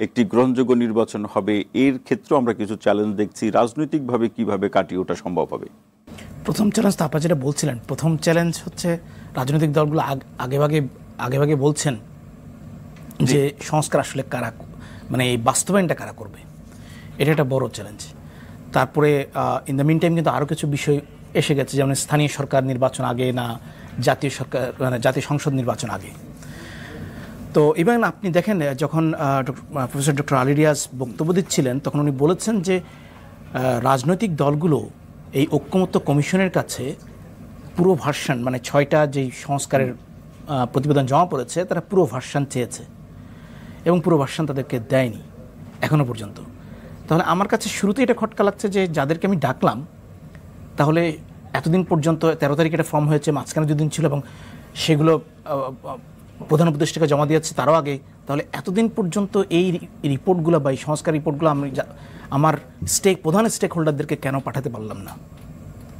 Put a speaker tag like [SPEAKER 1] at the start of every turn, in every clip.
[SPEAKER 1] একটি গ্রহণযোগ্য নির্বাচন হবে, এর ক্ষেত্রে আমরা কিছু চ্যালেঞ্জ দেখছি। রাজনৈতিকভাবে কিভাবে কাটিয়ে ওঠা সম্ভব হবে?
[SPEAKER 2] প্রথম চ্যালেঞ্জ তো আপনারা যেটা বলছিলেন, প্রথম চ্যালেঞ্জ হচ্ছে রাজনৈতিক দলগুলো আগেভাগে বলছেন যে সংস্কার আসলে কারা, মানে এই বাস্তবায়নটা কারা করবে, এটা একটা বড় চ্যালেঞ্জ। তারপরে ইন দ্য মিন টাইম কিন্তু আরও কিছু বিষয় এসে গেছে, যেমন স্থানীয় সরকার নির্বাচন আগে না জাতীয় সরকার, মানে জাতীয় সংসদ নির্বাচন আগে। তো ইভেন আপনি দেখেন যখন প্রফেসর ডক্টর আলী রিয়াজ বক্তব্য দিচ্ছিলেন, তখন উনি বলেছেন যে রাজনৈতিক দলগুলো এই ঐক্যমত্য কমিশনের কাছে পুরো ভার্সান, মানে 6টা যেই সংস্কারের প্রতিবেদন জমা পড়েছে, তারা পুরো ভার্সান চেয়েছে এবং পুরো ভার্সান তাদেরকে দেয়নি এখনও পর্যন্ত। তাহলে আমার কাছে শুরুতে এটা খটকা লাগছে যে যাদেরকে আমি ডাকলাম, তাহলে এতদিন পর্যন্ত 13 তারিখে এটা ফর্ম হয়েছে, মাঝখানে 2 দিন ছিল এবং সেগুলো প্রধান উপদেষ্টাকে জমা দিয়েছে তারও আগে, তাহলে এতদিন পর্যন্ত এই রিপোর্টগুলো বা এই সংস্কার রিপোর্টগুলো আমি আমার প্রধান স্টেক হোল্ডারদেরকে কেন পাঠাতে পারলাম না?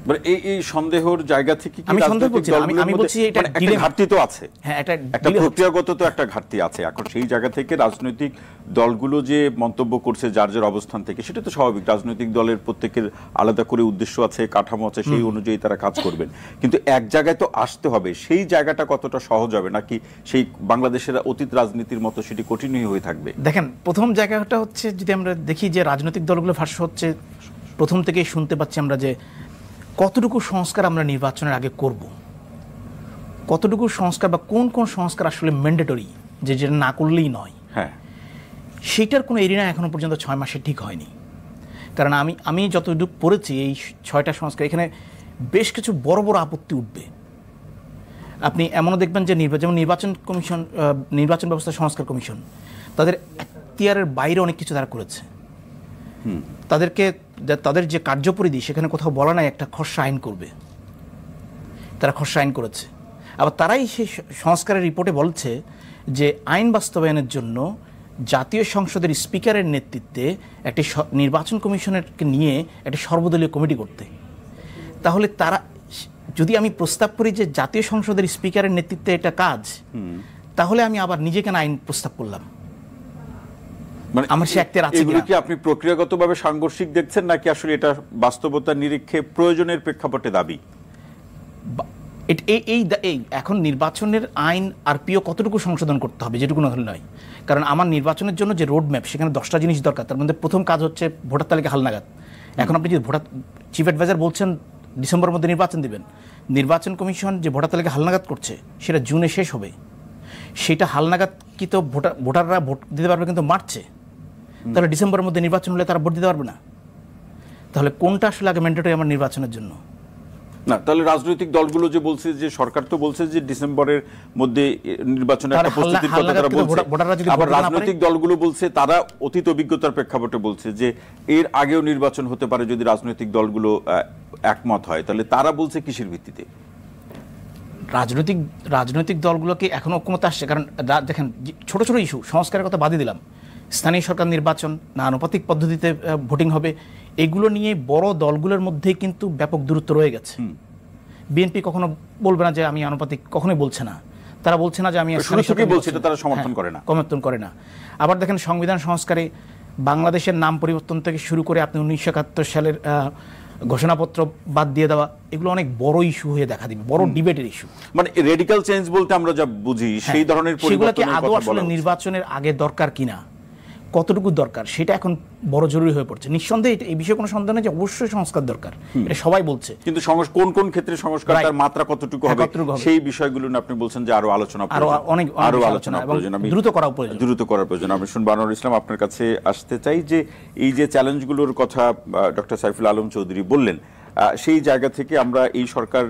[SPEAKER 1] মানে এই সন্দেহের জায়গা থেকে
[SPEAKER 2] আমি সন্দেহ করছি, আমি বলছি এটা
[SPEAKER 1] ঘাটতি তো আছে,
[SPEAKER 2] হ্যাঁ,
[SPEAKER 1] একটা প্রক্রিয়াগত তো একটা ঘাটতি আছে। এখন সেই জায়গা থেকে রাজনৈতিক দলগুলো যে মন্তব্য করছে যার যার অবস্থান থেকে, সেটা তো স্বাভাবিক। রাজনৈতিক দলের প্রত্যেকের আলাদা করে উদ্দেশ্য আছে, কাঠামো আছে, সেই অনুযায়ী তারা কাজ করবেন। কিন্তু এক জায়গায় তো আসতে হবে, সেই জায়গাটা কতটা সহজ হবে, নাকি সেই বাংলাদেশের অতীত রাজনীতির মতো সেটি কঠিনই হয়ে থাকবে?
[SPEAKER 2] দেখেন, প্রথম জায়গাটা হচ্ছে যদি আমরা দেখি যে রাজনৈতিক দলগুলো ভাষ্য হচ্ছে, প্রথম থেকেই শুনতে পাচ্ছি আমরা যে কতটুকু সংস্কার আমরা নির্বাচনের আগে করব, কতটুকু সংস্কার বা কোন কোন সংস্কার আসলে ম্যান্ডেটরি, যেটা না করলেই নয়,
[SPEAKER 1] হ্যাঁ,
[SPEAKER 2] সেইটার কোনো এরিয়া এখনো পর্যন্ত 6 মাসে ঠিক হয়নি। কারণ আমি যতটুকু পড়েছি এই 6টা সংস্কার, এখানে বেশ কিছু বড় বড় আপত্তি উঠবে। আপনি এমনও দেখবেন যে যেমন নির্বাচন কমিশন, নির্বাচন ব্যবস্থা সংস্কার কমিশন, তাদের এখতিয়ারের বাইরে অনেক কিছু তারা করেছে। তাদের যে কার্যপরিধি, সেখানে কোথাও বলা নাই একটা খসড়া আইন করবে, তারা খসড়া আইন করেছে। আবার তারাই সেই সংস্কারের রিপোর্টে বলছে যে আইন বাস্তবায়নের জন্য জাতীয় সংসদের স্পিকারের নেতৃত্বে একটি নির্বাচন কমিশনকে নিয়ে একটি সর্বদলীয় কমিটি করতে। তাহলে তারা, যদি আমি প্রস্তাব করি যে জাতীয় সংসদের স্পিকারের নেতৃত্বে এটা কাজ, তাহলে আমি আবার নিজে কেন আইন প্রস্তাব করলাম?
[SPEAKER 1] মানে আমার সে একটা আছে কি আপনি প্রক্রিয়াগতভাবে সাংঘর্ষিক দেখছেন, নাকি আসলে এটা বাস্তবতার নিরীক্ষে প্রয়োজনের প্রেক্ষাপটে দাবি?
[SPEAKER 2] এই এখন নির্বাচনের আইন আরপিও কতটুকু সংশোধন করতে হবে, যেটুকু না হলে নয়। কারণ আমার নির্বাচনের জন্য যে রোড ম্যাপ, সেখানে 10টা জিনিস দরকার। তার মধ্যে প্রথম কাজ হচ্ছে ভোটার তালিকা হালনাগাদ। এখন আপনি যদি চিফ অ্যাডভাইজার বলছেন ডিসেম্বরের মধ্যে নির্বাচন দিবেন, নির্বাচন কমিশন যে ভোটার তালিকা হালনাগাদ করছে সেটা জুনে শেষ হবে। সেটা হালনাগাদ কি তো ভোটাররা ভোট দিতে পারবে, কিন্তু মার্চে। তাহলে ডিসেম্বরের মধ্যে নির্বাচন হলে তারা ভোট দিতে পারবে না। তাহলে কোনটা আসলে আগে ম্যান্ডেটরি আমার নির্বাচনের জন্য?
[SPEAKER 1] না, তাহলে রাজনৈতিক দলগুলো যে বলছে, যে সরকার তো বলছে যে ডিসেম্বরের মধ্যে নির্বাচনের একটা প্রস্তুতির কথা তারা বলছে, আবার রাজনৈতিক দলগুলো বলছে, তারা অতীত অভিজ্ঞতার প্রেক্ষাপটে বলছে যে এর আগেও নির্বাচন হতে পারে যদি রাজনৈতিক দলগুলো একমত হয়। তাহলে তারা বলছে কিসের ভিত্তিতে?
[SPEAKER 2] রাজনৈতিক দলগুলোকে এখনো ঐক্যমত আসছে। কারণ দেখেন, ছোট ছোট ইস্যু, সংস্কারের কথা বাদই দিলাম, স্থানীয় সরকার নির্বাচন না আনুপাতিক পদ্ধতিতে ভোটিং হবে, এগুলো নিয়ে বড় দলগুলোর মধ্যে কিন্তু ব্যাপক দূরত্ব রয়ে গেছে। বিএনপি কখনো বলবে না যে আমি আনুপাতিক, কখনোই বলছে না। তারা বলছে না যে আমি
[SPEAKER 1] তারা সমর্থন
[SPEAKER 2] করে না। আবার দেখেন, সংবিধান সংস্কারে বাংলাদেশের নাম পরিবর্তন থেকে শুরু করে আপনি 1971 সালের ঘোষণাপত্র বাদ দিয়ে দেওয়া, এগুলো অনেক বড় ইস্যু হয়ে দেখা দিবে, বড় ডিবেটের ইস্যু।
[SPEAKER 1] মানে রেডিক্যাল চেঞ্জ বলতে আমরা যা বুঝি সেই ধরনের
[SPEAKER 2] পরিবর্তন আদৌ আসলে নির্বাচনের আগে দরকার কিনা, কতটুকু দরকার, সেটা এখন বড় জরুরি হয়ে পড়ছে। নিঃসন্দেহে এই বিষয়ে কোনো সন্দেহ নেই যে অবশ্যই সংস্কার দরকার, এটা সবাই বলছে।
[SPEAKER 1] কিন্তু কোন কোন ক্ষেত্রে সংস্কার, তার মাত্রা কতটুকু হবে, সেই বিষয়গুলো আপনি বলছেন যে আরো আলোচনা প্রয়োজন,
[SPEAKER 2] দ্রুত করা প্রয়োজন।
[SPEAKER 1] আমি শুনবো আনোয়ার ইসলাম, আপনার কাছে আসতে চাই যে এই যে চ্যালেঞ্জগুলোর কথা ডক্টর সাইফুল আলম চৌধুরী বললেন, সেই জায়গা থেকে আমরা এই সরকার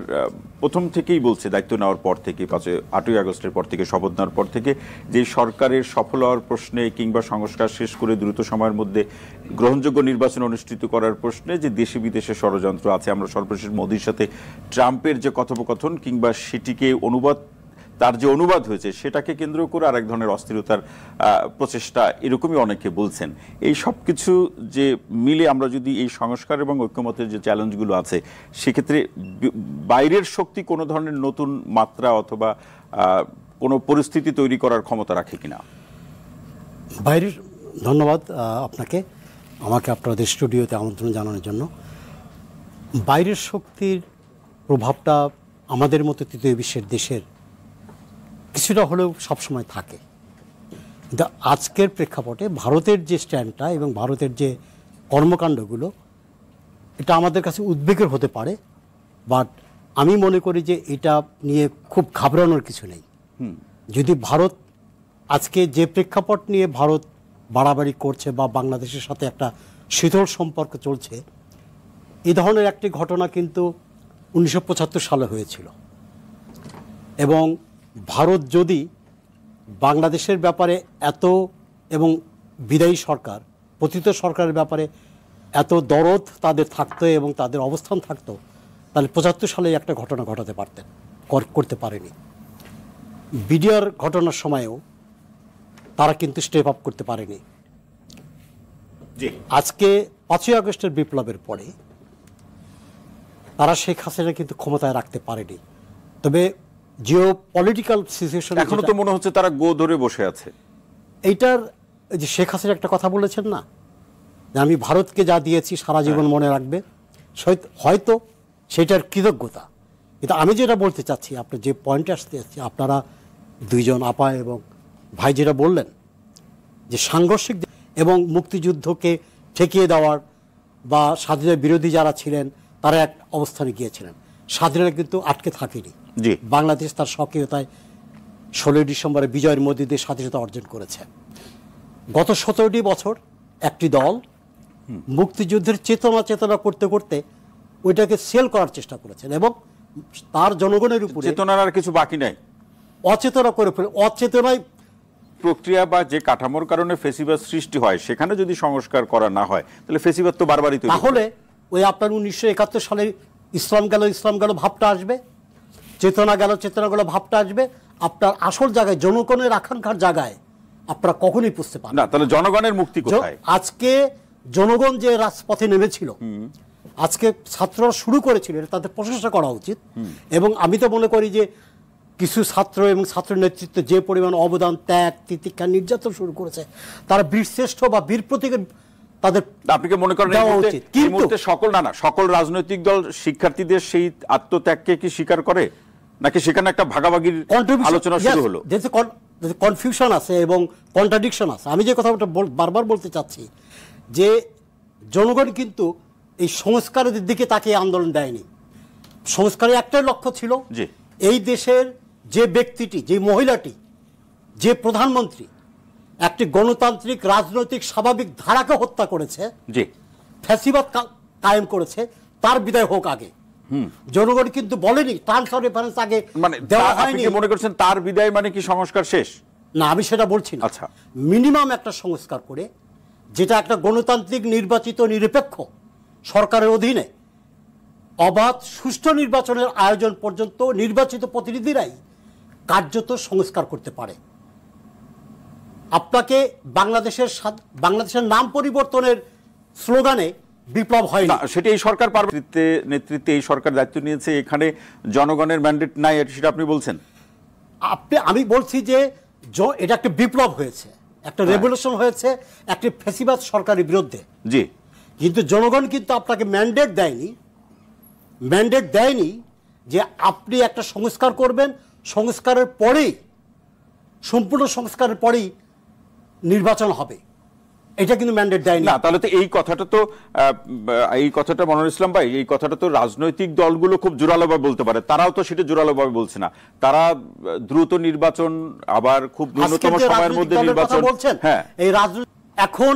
[SPEAKER 1] প্রথম থেকেই বলছে, দায়িত্ব নেওয়ার পর থেকে, 8ই আগস্টের পর থেকে, শপথ নেওয়ার পর থেকে, যে সরকারের সফল হওয়ার প্রশ্নে কিংবা সংস্কার শেষ করে দ্রুত সময়ের মধ্যে গ্রহণযোগ্য নির্বাচন অনুষ্ঠিত করার প্রশ্নে যে দেশে বিদেশে ষড়যন্ত্র আছে। আমরা সর্বশেষ মোদির সাথে ট্রাম্পের যে কথোপকথন কিংবা সেটিকে তার যে অনুবাদ হয়েছে, সেটাকে কেন্দ্র করে আরেক ধরনের অস্থিরতার প্রচেষ্টা, এরকমই অনেকে বলছেন। এই সব কিছু যে মিলে আমরা যদি এই সংস্কার এবং ঐক্যমতের যে চ্যালেঞ্জগুলো আছে, সেক্ষেত্রে বাইরের শক্তি কোনো ধরনের নতুন মাত্রা অথবা কোনো পরিস্থিতি তৈরি করার ক্ষমতা রাখে কিনা?
[SPEAKER 3] ধন্যবাদ আপনাকে, আমাকে আপনাদের স্টুডিওতে আমন্ত্রণ জানানোর জন্য। বাইরের শক্তির প্রভাবটা আমাদের মতো তৃতীয় বিশ্বের দেশের কিছুটা হলেও সবসময় থাকে, কিন্তু আজকের প্রেক্ষাপটে ভারতের যে স্ট্যান্ডটা এবং ভারতের যে কর্মকাণ্ডগুলো, এটা আমাদের কাছে উদ্বেগের হতে পারে, বাট আমি মনে করি যে এটা নিয়ে খুব ঘাবড়ানোর কিছু নেই। যদি ভারত আজকে যে প্রেক্ষাপট নিয়ে ভারত বাড়াবাড়ি করছে বা বাংলাদেশের সাথে একটা শীতল সম্পর্ক চলছে, এই ধরনের একটি ঘটনা কিন্তু 1975 সালে হয়েছিল। এবং ভারত যদি বাংলাদেশের ব্যাপারে এত, এবং বিদায়ী সরকার, পতিত সরকারের ব্যাপারে এত দরদ তাদের থাকতো এবং তাদের অবস্থান থাকতো, তাহলে 75 সালে একটা ঘটনা ঘটাতে পারতেন, করতে পারেনি। বিডিআর ঘটনার সময়ও তারা কিন্তু স্টেপ আপ করতে পারেনি। আজকে 5ই আগস্টের বিপ্লবের পরে তারা শেখ হাসিনা কিন্তু ক্ষমতায় রাখতে পারেনি। তবে জিও পলিটিক্যাল সিচুয়েশন
[SPEAKER 1] এখনো তো মনে হচ্ছে তারা গো ধরে বসে আছে।
[SPEAKER 3] এইটার যে শেখ হাসিনা একটা কথা বলেছেন না, যে আমি ভারতকে যা দিয়েছি সারা জীবন মনে রাখবে, হয়তো সেটার কৃতজ্ঞতা। কিন্তু আমি যেটা বলতে চাচ্ছি, আপনি যে পয়েন্টে আসতে যাচ্ছি, আপনারা দুইজন আপা এবং ভাই যেটা বললেন যে সাংঘর্ষিক এবং মুক্তিযুদ্ধকে ঠেকিয়ে দেওয়ার বা স্বাধীনতা বিরোধী যারা ছিলেন তারা এক অবস্থানে গিয়েছিলেন, স্বাধীনতা কিন্তু আটকে থাকেনি। বাংলাদেশ তার সক্রিয়তায় 16ই ডিসেম্বরে বিজয়ের মধ্যে দিয়ে স্বাধীনতা অর্জন করেছে। গত 17টি বছর একটি দল মুক্তিযুদ্ধের চেতনা করতে করতে ওইটাকে সেল করার চেষ্টা করেছেন এবং তার জনগণের উপরে
[SPEAKER 1] চেতনার আর কিছু বাকি নাই,
[SPEAKER 3] অচেতনা করে ফেলে। অচেতনায়
[SPEAKER 1] প্রক্রিয়া বা যে কাঠামোর কারণে ফেসিবাদ সৃষ্টি হয় সেখানে যদি সংস্কার করা না হয় তাহলে ফেসিবাদ তো বারবারই তৈরি।
[SPEAKER 3] তাহলে ওই আপনার 1971 সালে ইসলাম গেল ভাবটা আসবে, চেতনা গেল ভাবটা আসবে। আপনার আসল জায়গায়, জনগণের আকাঙ্ক্ষার জায়গায় আপনারা কখনোই পুষতে পারেন
[SPEAKER 1] না। তাহলে জনগণের মুক্তি কোথায়?
[SPEAKER 3] আজকে জনগণ যে রাজপথে নেমেছিল, আজকে ছাত্ররা শুরু করেছিল, এটা তাদের প্রশংসা করা উচিত। এবং আমি তো মনে করি যে কিছু ছাত্র এবং ছাত্র নেতৃত্ব যে পরিমাণ অবদান, ত্যাগ, তিতিক্ষা, নির্যাতন শুরু করেছে, তারা বীরশ্রেষ্ঠ বা বীর প্রতীকের তাদের
[SPEAKER 1] আপনি কি মনে করেন এই মুহূর্তে সকল রাজনৈতিক দল শিক্ষার্থীদের সেই আত্মত্যাগকে কি স্বীকার করে, নাকি সেখানে একটা ভাগাভাগির আলোচনা শুরু হলো?
[SPEAKER 3] কনফিউশন আছে এবং কন্ট্রাডিকশন আছে। আমি যে কথাটা বারবার বলতে চাচ্ছি যে জনগণ কিন্তু এই সংস্কারের দিকে তাকে আন্দোলন দেয়নি। সংস্কারের একটাই লক্ষ্য ছিল, এই দেশের যে ব্যক্তিটি, যে মহিলাটি, যে প্রধানমন্ত্রী একটি গণতান্ত্রিক রাজনৈতিক স্বাভাবিক ধারাকে হত্যা করেছে, ফ্যাসিবাদ কায়েম করেছে, তার বিদায় হোক আগে। জনগণ কিন্তু বলেনি ট্রান্সফার রেফারেন্স আগে দেওয়া হয়নি।
[SPEAKER 1] মনে করছেন তার বিদায় মানে কি সংস্কার শেষ?
[SPEAKER 3] না, আমি সেটা বলছি না।
[SPEAKER 1] আচ্ছা,
[SPEAKER 3] মিনিমাম একটা সংস্কার করে, যেটা একটা গণতান্ত্রিক নির্বাচিত নিরপেক্ষ সরকারের অধীনে অবাধ সুষ্ঠু নির্বাচনের আয়োজন পর্যন্ত নির্বাচিত প্রতিনিধিরাই কার্যত সংস্কার করতে পারে। আপনাকে বাংলাদেশের নাম পরিবর্তনের স্লোগানে বিপ্লব হয় না,
[SPEAKER 1] সেটা এই সরকার পারবে। নেতৃত্বে এই সরকার দায়িত্ব নিয়েছে, এখানে জনগণের ম্যান্ডেট নাই, সেটা আপনি বলছেন?
[SPEAKER 3] আমি বলছি যে এটা একটা বিপ্লব হয়েছে, একটা রেভলিউশন হয়েছে একটি ফ্যাসিবাদ সরকারের বিরুদ্ধে।
[SPEAKER 1] জি,
[SPEAKER 3] কিন্তু জনগণ কিন্তু আপনাকে ম্যান্ডেট দেয়নি যে আপনি একটা সংস্কার করবেন, সংস্কারের পরেই, সম্পূর্ণ সংস্কারের পরেই নির্বাচন হবে, এটা কিন্তু ম্যান্ডেট দেয়নি।
[SPEAKER 1] না, তাহলে তো এই কথাটা মনোয়ার ইসলাম ভাই, এই কথাটা তো রাজনৈতিক দলগুলো খুব জোরালোভাবে বলতে পারে, তারাও তো সেটা জোরালোভাবে বলছে না। তারা দ্রুত নির্বাচন, আবার খুব ন্যূনতম সময়ের মধ্যে নির্বাচন বলছেন।
[SPEAKER 3] হ্যাঁ, এই রাজনৈতিক এখন